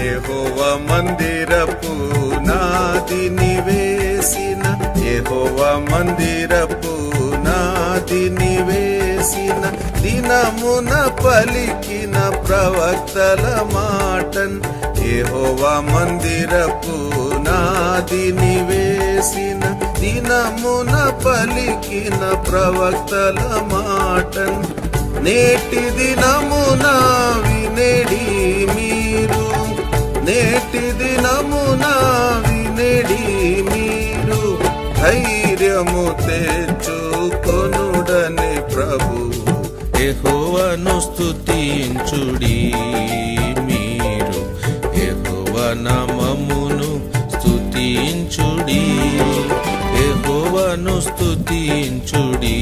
యెహోవా మందిరపు నాదిని వేసిన, యెహోవా మందిరపు నాదిని వేసిన, దినమున పలికిన ప్రవక్తల మాటన్. యెహోవా మందిరపు నాదిని వేసిన, దినమున పలికిన ప్రవక్తల మాటన్. నేటి దినమున వినెడి మీరు, నేటి దినమున వినెడి మీరు, ధైర్యము తెచ్చుకొనుడని ప్రభువు. యెహోవాను స్తుతించుడి మీరు, యెహోవా నామమును స్తుతించుడి, యెహోవాను స్తుతించుడి.